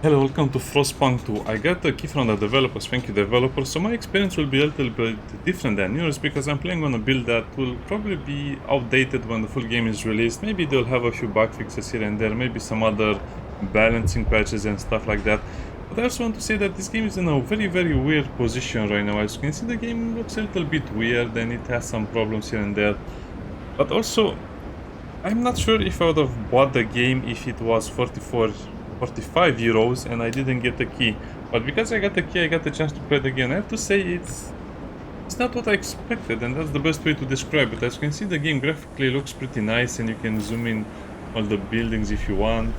Hello, welcome to Frostpunk 2. I got a key from the developers, thank you developers, so my experience will be a little bit different than yours because I'm playing on a build that will probably be outdated when the full game is released. Maybe they'll have a few bug fixes here and there, maybe some other balancing patches and stuff like that. But I also want to say that this game is in a very weird position right now. As you can see, the game looks a little bit weird and it has some problems here and there. But also, I'm not sure if I would have bought the game if it was 45 euros and I didn't get the key. But because I got the key, I got the chance to play it again. I have to say it's not what I expected, and that's the best way to describe it. As you can see, the game graphically looks pretty nice and you can zoom in all the buildings if you want.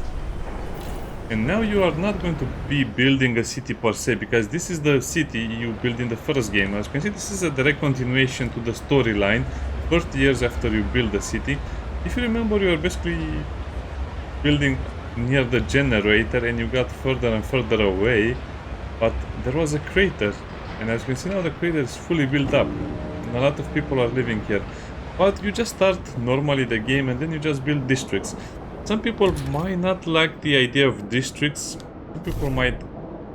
And now you are not going to be building a city per se, because this is the city you build in the first game. As you can see, this is a direct continuation to the storyline, 30 years after you build the city. If you remember, you are basically building near the generator and you got further and further away, but there was a crater, and as you can see now the crater is fully built up and a lot of people are living here. But you just start normally the game and then you just build districts. Some people might not like the idea of districts. Some people might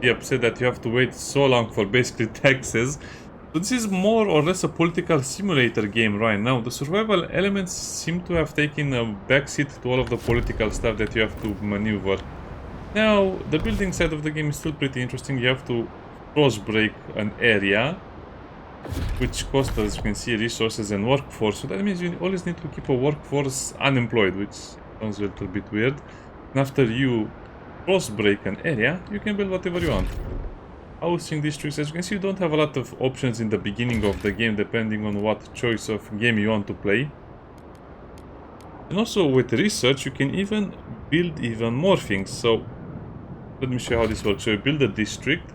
be upset that you have to wait so long for basically taxes. So this is more or less a political simulator game right now. The survival elements seem to have taken a backseat to all of the political stuff that you have to maneuver. Now, the building side of the game is still pretty interesting. You have to cross break an area, which costs, as you can see, resources and workforce. So that means you always need to keep a workforce unemployed, which sounds a little bit weird. And after you cross break an area, you can build whatever you want. Housing districts, as you can see, you don't have a lot of options in the beginning of the game depending on what choice of game you want to play. And also with research you can even build even more things. So let me show you how this works. So you build a district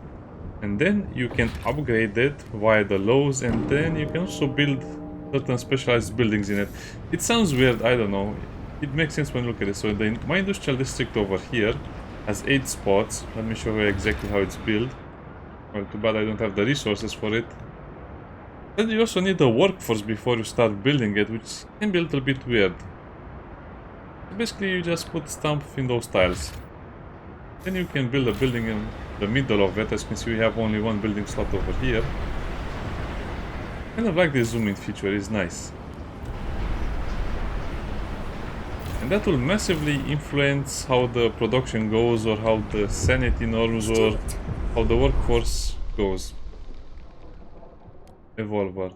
and then you can upgrade it via the laws, and then you can also build certain specialized buildings in it. It sounds weird, I don't know. It makes sense when you look at it. So my industrial district over here has 8 spots. Let me show you exactly how it's built. Well, too bad I don't have the resources for it. Then you also need a workforce before you start building it, which can be a little bit weird. Basically, you just put stuff in those tiles. Then you can build a building in the middle of it. As you can see, we have only one building slot over here. Kind of like the zoom in feature, is nice. And that will massively influence how the production goes, or how the sanity norms, or how the workforce goes. Evolver.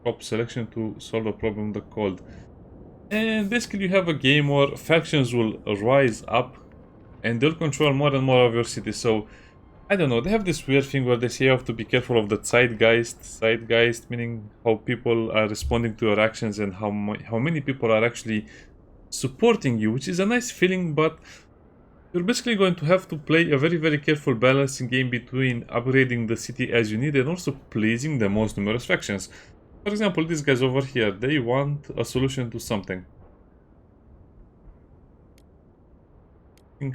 Crop selection to solve the problem of the cold. And basically you have a game where factions will rise up and they'll control more and more of your city. So, I don't know, they have this weird thing where they say you have to be careful of the zeitgeist. Zeitgeist meaning how people are responding to your actions and how many people are actually supporting you, which is a nice feeling, but you're basically going to have to play a very careful balancing game between upgrading the city as you need and also pleasing the most numerous factions. For example, these guys over here, they want a solution to something.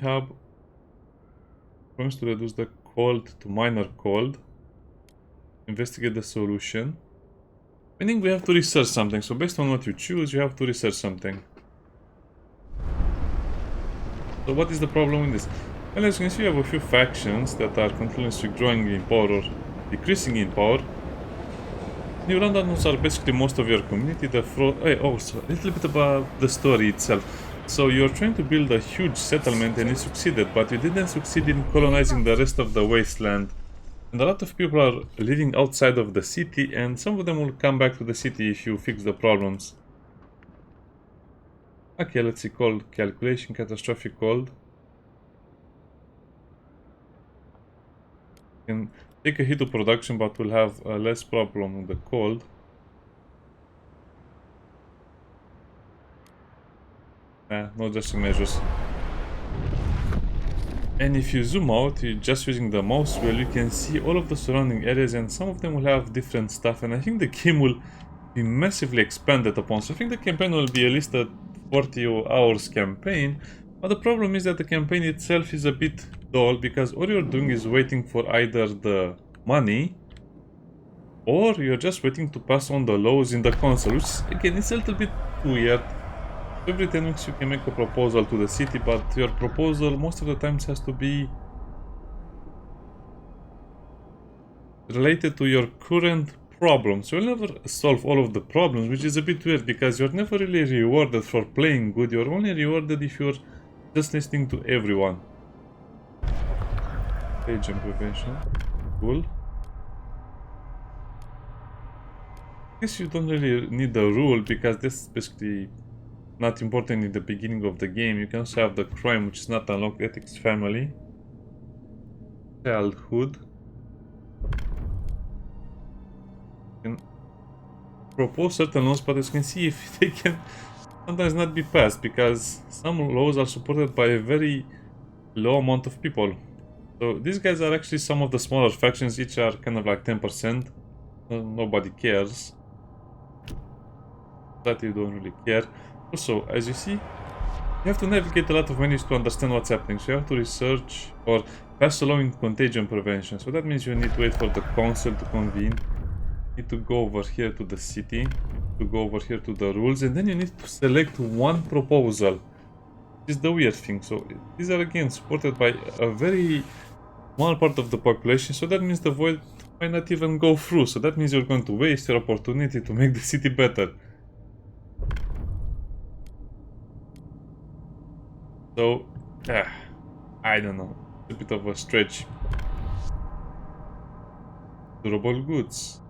Hub wants to reduce the cold to minor cold. Investigate the solution. Meaning we have to research something, so based on what you choose, you have to research something. So what is the problem with this? Well, as you can see, you have a few factions that are continuously growing in power or decreasing in power. New Londoners are basically most of your community. Also, a little bit about the story itself. So you're trying to build a huge settlement and you succeeded, but you didn't succeed in colonizing the rest of the wasteland. And a lot of people are living outside of the city, and some of them will come back to the city if you fix the problems. Okay, let's see, cold calculation, catastrophic cold. You can take a hit to production, but we'll have less problem with the cold. No adjusting measures. And if you zoom out, just using the mouse wheel, you can see all of the surrounding areas, and some of them will have different stuff, and I think the game will be massively expanded upon. So I think the campaign will be at least a 40 hours campaign, but the problem is that the campaign itself is a bit dull, because all you're doing is waiting for either the money or you're just waiting to pass on the laws in the console, which again is a little bit weird. Every 10 weeks you can make a proposal to the city, but your proposal most of the times has to be related to your current problems. You'll never solve all of the problems, which is a bit weird because you're never really rewarded for playing good. You're only rewarded if you're just listening to everyone. Agent prevention. Cool. I guess you don't really need a rule because this is basically not important in the beginning of the game. You can also have the crime, which is not unlocked. Ethics, family, childhood. You can propose certain laws, but as you can see, if they can sometimes not be passed because some laws are supported by a very low amount of people. So these guys are actually some of the smaller factions. Each are kind of like 10%. Nobody cares. That you don't really care. Also, as you see, you have to navigate a lot of menus to understand what's happening. So you have to research or pass along contagion prevention. So that means you need to wait for the council to convene. You need to go over here to the city, to go over here to the rules, and then you need to select one proposal. This is the weird thing. So these are again supported by a very small part of the population. So that means the void might not even go through. So that means you're going to waste your opportunity to make the city better. So, I don't know, it's a bit of a stretch. Durable goods.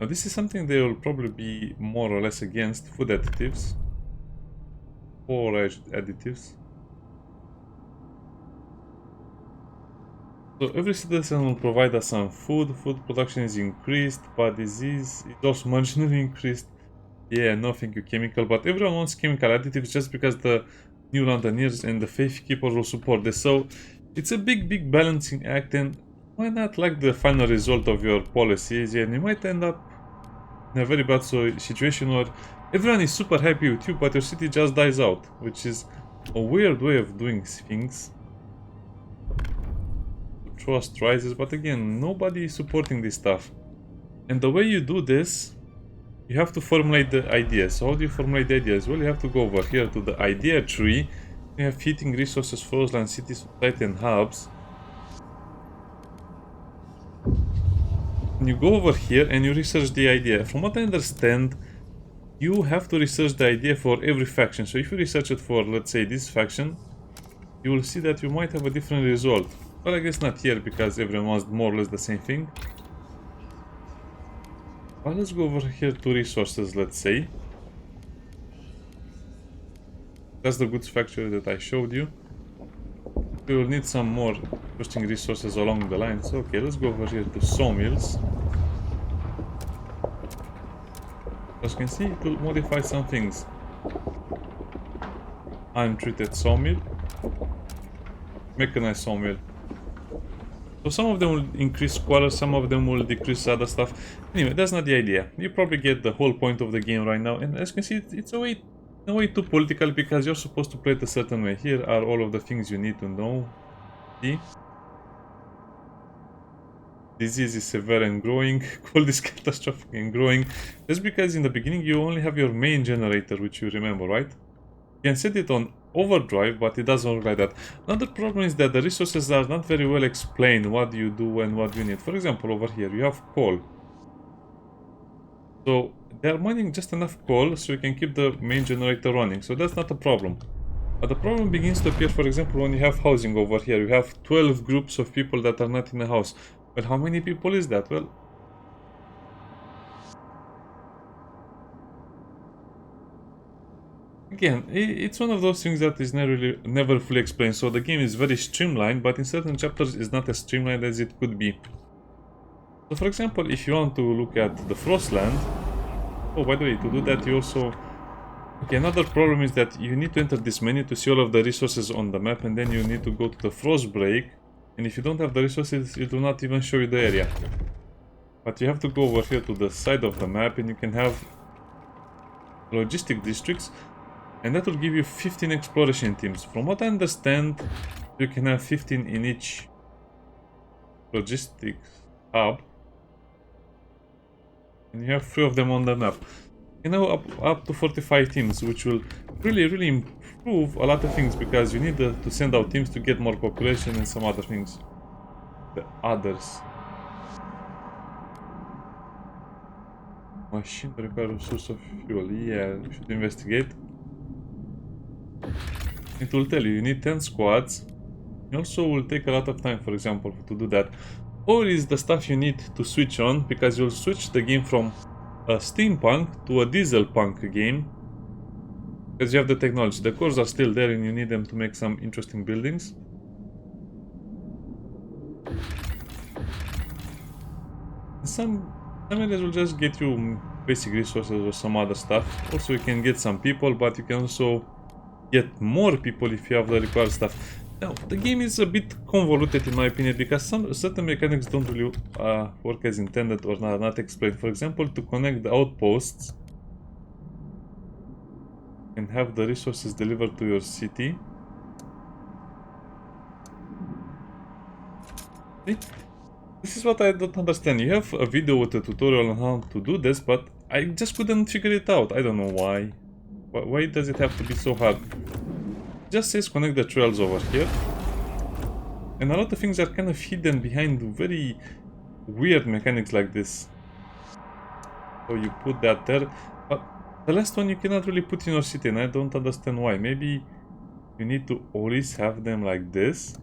Now this is something they will probably be more or less against. Food additives. Forage additives. So every citizen will provide us some food. Food production is increased, but disease is also marginally increased. Yeah, no thank you chemical, but everyone wants chemical additives just because the New Londoners and the Faith Keepers will support this. So it's a big balancing act, and why not like the final result of your policies? And you might end up in a very bad situation where everyone is super happy with you, but your city just dies out, which is a weird way of doing things. Trust rises, but again, nobody is supporting this stuff. And the way you do this, you have to formulate the ideas. So how do you formulate the ideas? Well, you have to go over here to the idea tree. You have heating, resources, forest land, city, society, and hubs. And you go over here and you research the idea. From what I understand, you have to research the idea for every faction. So if you research it for, let's say, this faction, you will see that you might have a different result. Well, I guess not here because everyone wants more or less the same thing. Well, let's go over here to resources, let's say. That's the goods factory that I showed you. We will need some more interesting resources along the line. So, okay, let's go over here to sawmills. As you can see, it will modify some things. Untreated sawmill. Mechanized sawmill. So some of them will increase quality, some of them will decrease other stuff. Anyway, that's not the idea. You probably get the whole point of the game right now. And as you can see, it's a way too political because you're supposed to play it a certain way. Here are all of the things you need to know. See? Disease is severe and growing. Cold is catastrophic and growing. That's because in the beginning you only have your main generator, which you remember, right? You can set it on overdrive, but it doesn't work like that. Another problem is that the resources are not very well explained. What do you do and what do you need? For example, over here you have coal. So they're mining just enough coal so you can keep the main generator running. So that's not a problem. But the problem begins to appear, for example, when you have housing over here. You have 12 groups of people that are not in a house. Well, how many people is that? Well, again, it's one of those things that is never fully explained. So the game is very streamlined, but in certain chapters it's not as streamlined as it could be. So for example, if you want to look at the Frostland... Oh, by the way, to do that you also... Okay, another problem is that you need to enter this menu to see all of the resources on the map, and then you need to go to the frost break. And if you don't have the resources, it will not even show you the area. But you have to go over here to the side of the map, and you can have logistic districts. And that will give you 15 exploration teams. From what I understand, you can have 15 in each logistics hub. And you have 3 of them on the map. You know, up to 45 teams, which will really improve a lot of things, because you need to send out teams to get more population and some other things. The others. Machine require a source of fuel. Yeah, we should investigate. It will tell you need 10 squads. It also will take a lot of time, for example, to do that. Oil is the stuff you need to switch on, because you'll switch the game from a steampunk to a diesel punk game. Because you have the technology. The cores are still there and you need them to make some interesting buildings. Some areas will just get you basic resources or some other stuff. Also, you can get some people, but you can also get more people if you have the required stuff. Now, the game is a bit convoluted in my opinion, because some certain mechanics don't really work as intended or not explained. For example, to connect the outposts and have the resources delivered to your city. See? This is what I don't understand. You have a video with a tutorial on how to do this, but I just couldn't figure it out. I don't know why. Why does it have to be so hard? It just says connect the trails over here. And a lot of things are kind of hidden behind very weird mechanics like this. So you put that there. But the last one you cannot really put in your city, and I don't understand why. Maybe you need to always have them like this.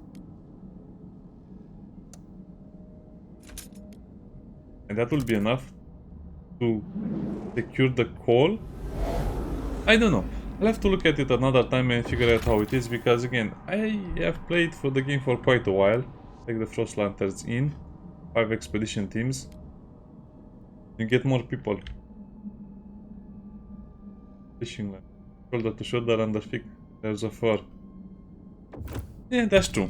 And that will be enough to secure the call. I don't know. I'll have to look at it another time and figure out how it is, because again, I have played for the game for quite a while. Take the Frost Lanterns in. 5 expedition teams. You get more people. Fishing line. Shoulder to shoulder and the thick layers of fur. Yeah, that's true.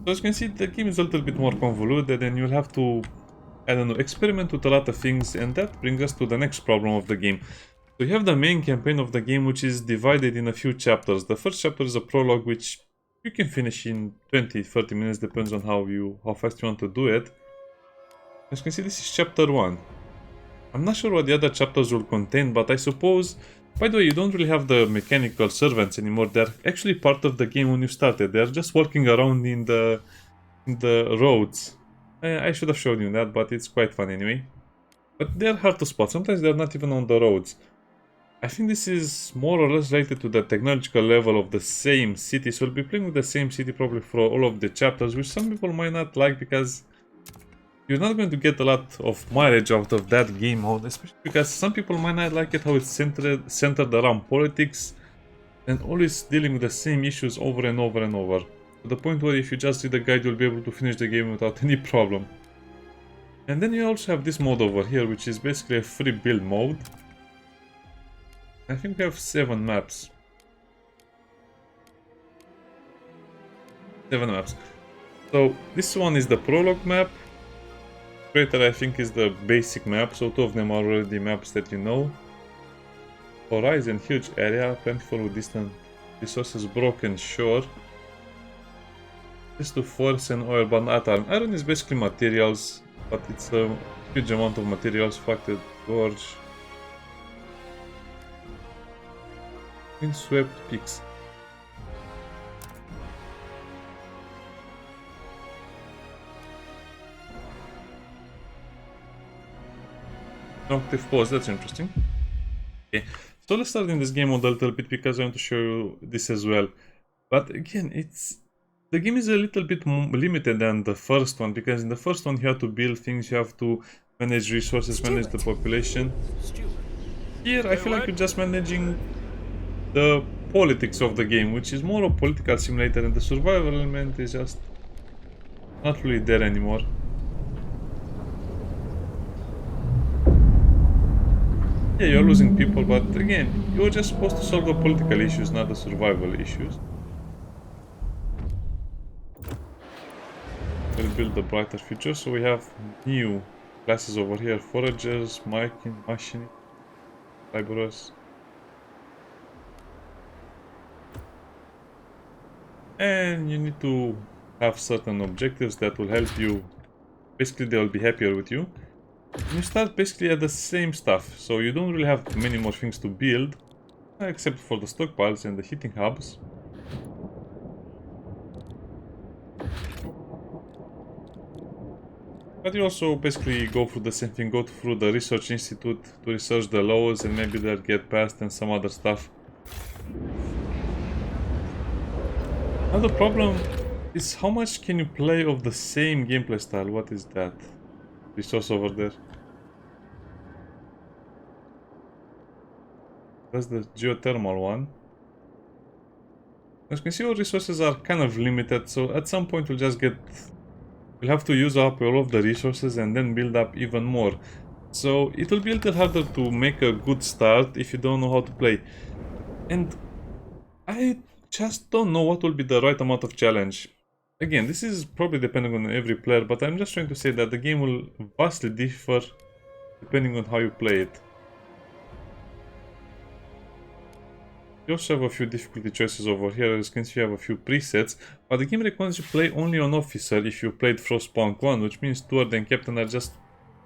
So as you can see, the game is a little bit more convoluted, and you'll have to, I don't know, experiment with a lot of things, and that brings us to the next problem of the game. So you have the main campaign of the game, which is divided in a few chapters. The first chapter is a prologue, which you can finish in 20-30 minutes, depends on how fast you want to do it. As you can see, this is chapter 1. I'm not sure what the other chapters will contain, but I suppose... By the way, you don't really have the mechanical servants anymore. They're actually part of the game when you started. They're just walking around in the roads. I should have shown you that, but it's quite fun anyway. But they're hard to spot. Sometimes they're not even on the roads. I think this is more or less related to the technological level of the same city. So we'll be playing with the same city probably for all of the chapters, which some people might not like, because you're not going to get a lot of mileage out of that game mode, especially because some people might not like it how it's centered around politics and always dealing with the same issues over and over and over. To the point where if you just read the guide, you'll be able to finish the game without any problem. And then you also have this mode over here, which is basically a free build mode. I think we have 7 maps. 7 maps. So this one is the prologue map. Crater, I think, is the basic map, so 2 of them are already maps that you know. Horizon, huge area, plentiful with distant resources, broken shore. This to force and oil, but not iron. Iron is basically materials, but it's a huge amount of materials. Fractured gorge. Windswept peaks. Octave pause, that's interesting. Okay, so let's start in this game mode a little bit, because I want to show you this as well. But again, the game is a little bit more limited than the first one, because in the first one you have to build things, you have to manage resources, manage the population. Here I feel like you're just managing the politics of the game, which is more a political simulator, and the survival element is just not really there anymore. Yeah, you're losing people, but again, you're just supposed to solve the political issues, not the survival issues. We'll build a brighter future, so we have new classes over here. Foragers, machinists, laborers. And you need to have certain objectives that will help you. Basically, they will be happier with you. You start basically at the same stuff, so you don't really have many more things to build, except for the stockpiles and the heating hubs. But you also basically go through the same thing, go through the research institute to research the laws and maybe they'll get passed and some other stuff. Now the problem is how much can you play of the same gameplay style? What is that? Resource over there. That's the geothermal one. As you can see, our resources are kind of limited, so at some point we'll have to use up all of the resources and then build up even more. So it will be a little harder to make a good start if you don't know how to play. And I just don't know what will be the right amount of challenge. Again, this is probably depending on every player, but I'm just trying to say that the game will vastly differ depending on how you play it. You also have a few difficulty choices over here. As you can see, you have a few presets, but the game recommends you play only on Officer if you played Frostpunk 1, which means Steward and Captain are just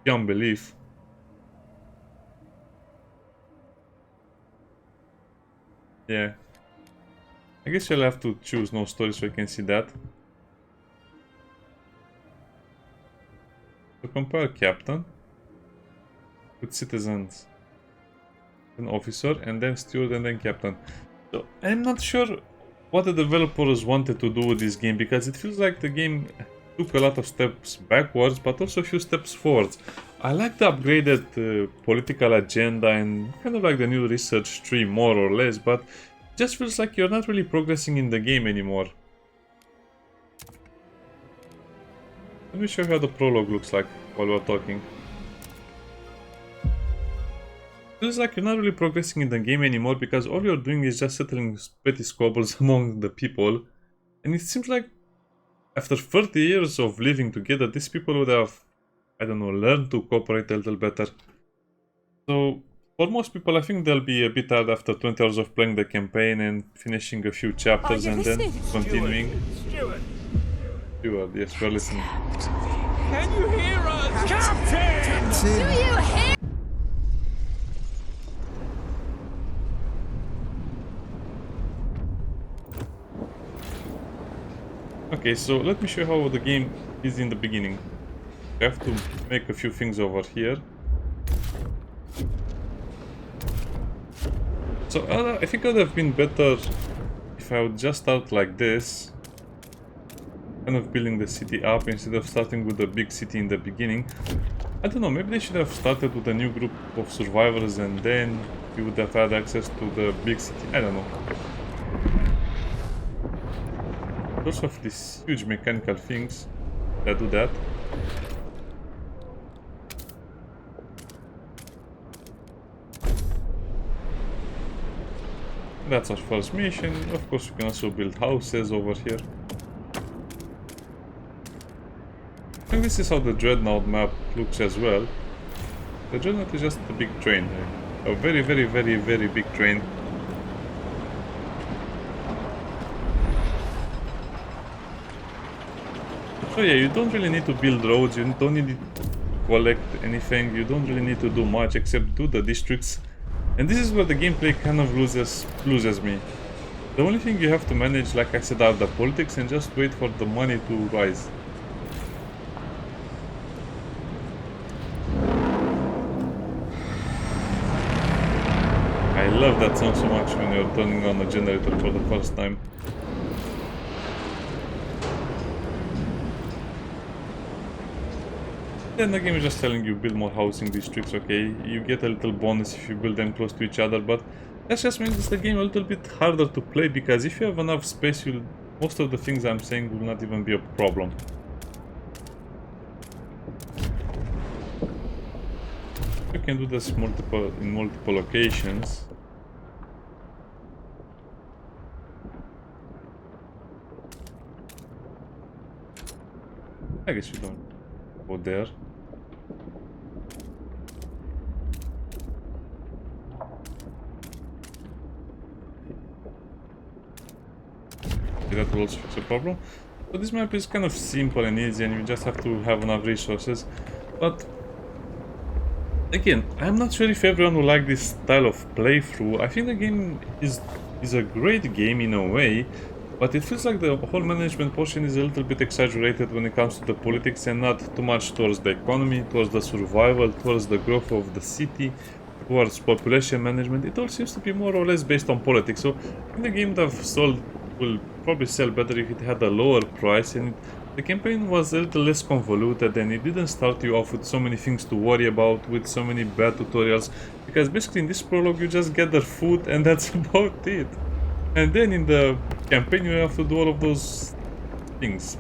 beyond belief. Yeah. I guess you'll have to choose no story so you can see that. So compare Captain with Citizens, then Officer, and then Steward, and then Captain. So I'm not sure what the developers wanted to do with this game, because it feels like the game took a lot of steps backwards, but also a few steps forwards. I like the upgraded political agenda and kind of like the new research tree more or less, but it just feels like you're not really progressing in the game anymore. Let me show you how the prologue looks like while we're talking. Feels like you're not really progressing in the game anymore because all you're doing is just settling petty squabbles among the people. And it seems like after 30 years of living together, these people would have, I don't know, learned to cooperate a little better. So for most people, I think they'll be a bit tired after 20 hours of playing the campaign and finishing a few chapters and then continuing. Steward, yes, we're listening. Can you hear us? Captain! Do you hear? Okay, so let me show you how the game is in the beginning. I have to make a few things over here. So I think it would have been better if I would just start like this, kind of building the city up instead of starting with the big city in the beginning. I don't know, maybe they should have started with a new group of survivors and then you would have had access to the big city. I don't know. We also have these huge mechanical things that do that. That's our first mission. Of course, we can also build houses over here. I think this is how the Dreadnought map looks as well. The Dreadnought is just a big train. A very, very, very, very big train. So yeah, you don't really need to build roads, you don't need to collect anything, you don't really need to do much except do the districts. And this is where the gameplay kind of loses me. The only thing you have to manage, like I said, are the politics and just wait for the money to rise. I love that sound so much when you're turning on a generator for the first time. Then the game is just telling you build more housing districts, okay? You get a little bonus if you build them close to each other, but that just makes the game a little bit harder to play, because if you have enough space, most of the things I'm saying will not even be a problem. You can do this in multiple locations. I guess you don't go there. That will also fix the problem. So this map is kind of simple and easy and you just have to have enough resources. But Again, I'm not sure if everyone will like this style of playthrough. I think the game is a great game in a way, but it feels like the whole management portion is a little bit exaggerated when it comes to the politics and not too much towards the economy, towards the survival, towards the growth of the city, towards population management. It all seems to be more or less based on politics. So I think the game that I've sold will probably sell better if it had a lower price and the campaign was a little less convoluted and it didn't start you off with so many things to worry about, with so many bad tutorials, because basically in this prologue you just gather food and that's about it. And then in the campaign you have to do all of those things.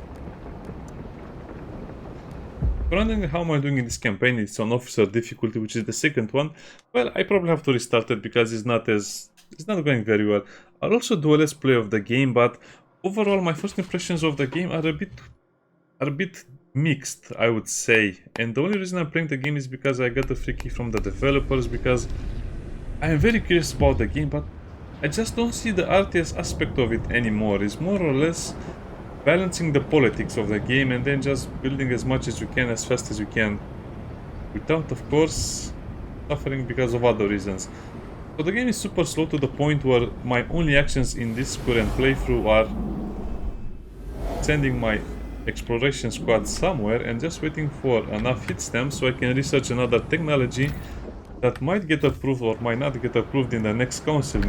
Wondering how am I doing in this campaign? It's on officer difficulty, which is the second one. Well, I probably have to restart it because it's not going very well. I'll also do a let's play of the game, but overall my first impressions of the game are a bit mixed, I would say. And the only reason I'm playing the game is because I got a free key from the developers, because I am very curious about the game, but I just don't see the RTS aspect of it anymore. It's more or less balancing the politics of the game and then just building as much as you can, as fast as you can, without, of course, suffering because of other reasons. So the game is super slow to the point where my only actions in this current playthrough are sending my exploration squad somewhere and just waiting for enough hit stamps so I can research another technology that might get approved or might not get approved in the next council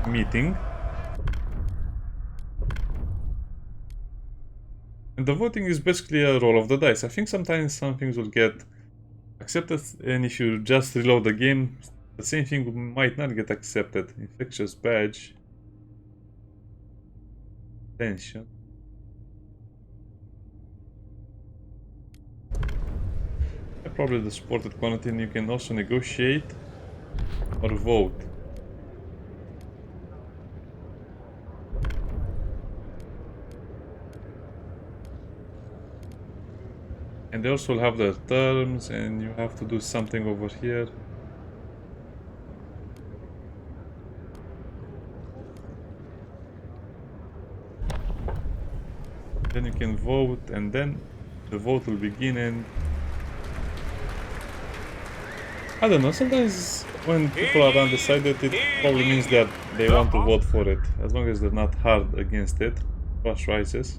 meeting. And the voting is basically a roll of the dice. I think sometimes some things will get accepted, and if you just reload the game, the same thing might not get accepted. Infectious badge. Tension. Probably the supported quantity, and you can also negotiate or vote. And they also have their terms, and you have to do something over here. Then you can vote, and then the vote will begin. And I don't know, sometimes when people are undecided, it probably means that they want to vote for it, as long as they're not hard against it. Crush rises.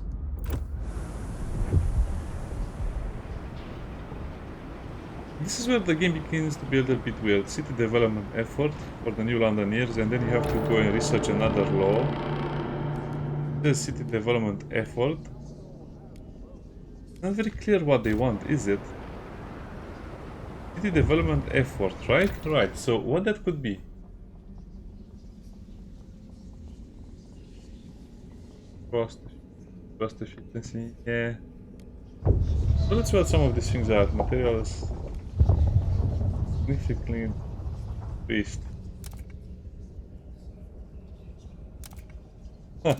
This is where the game begins to be a little bit weird. City development effort for the new Londoners, and then you have to go and research another law. The city development effort. It's not very clear what they want, is it? City development effort, right? Right, so what that could be? Cost efficiency, yeah. So let's see what some of these things are. Materials significantly increased. Huh.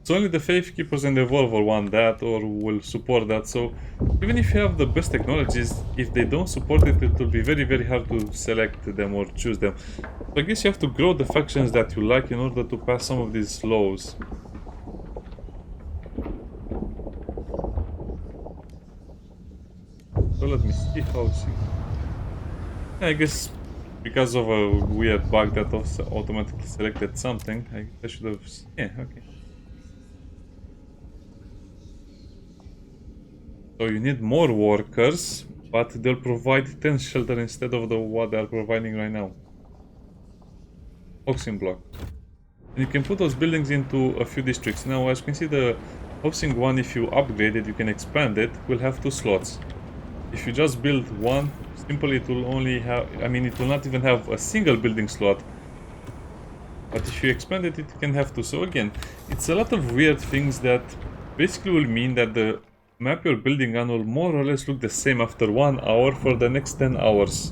So only the Faith Keepers and the Evolver want that or will support that, so even if you have the best technologies, if they don't support it, it will be very very hard to select them or choose them. So I guess you have to grow the factions that you like in order to pass some of these laws. So let me see how I guess because of a weird bug that also automatically selected something, I should have... yeah, okay. So you need more workers, but they'll provide 10 shelter instead of what they're providing right now. Housing block. And you can put those buildings into a few districts. Now, as you can see, the housing one, if you upgrade it, you can expand it, will have 2 slots. If you just build one, simply it will only have... I mean, it will not even have a single building slot. But if you expand it, it can have 2. So again, it's a lot of weird things that basically will mean that the map you're building on will more or less look the same after 1 hour for the next 10 hours.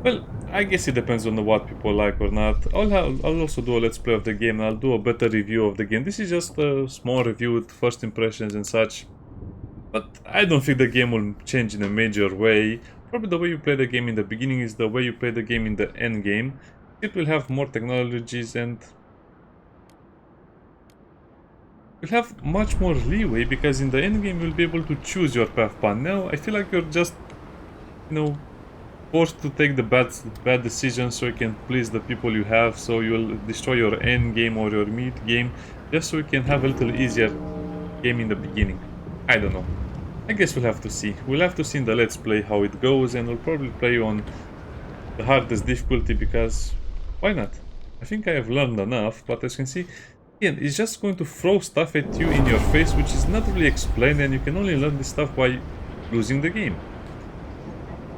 Well, I guess it depends on what people like or not. I'll also do a let's play of the game, and I'll do a better review of the game. This is just a small review with first impressions and such. But I don't think the game will change in a major way. Probably the way you play the game in the beginning is the way you play the game in the end game. It will have more technologies and you'll have much more leeway, because in the end game you'll be able to choose your path. But now I feel like you're just, you know, forced to take the bad decisions so you can please the people you have, so you'll destroy your end game or your mid game just so you can have a little easier game in the beginning. I don't know. I guess we'll have to see. We'll have to see in the Let's Play how it goes, and we'll probably play on the hardest difficulty because why not? I think I have learned enough, but as you can see, again, it's just going to throw stuff at you in your face which is not really explained, and you can only learn this stuff by losing the game.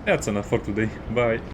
That's enough for today. Bye.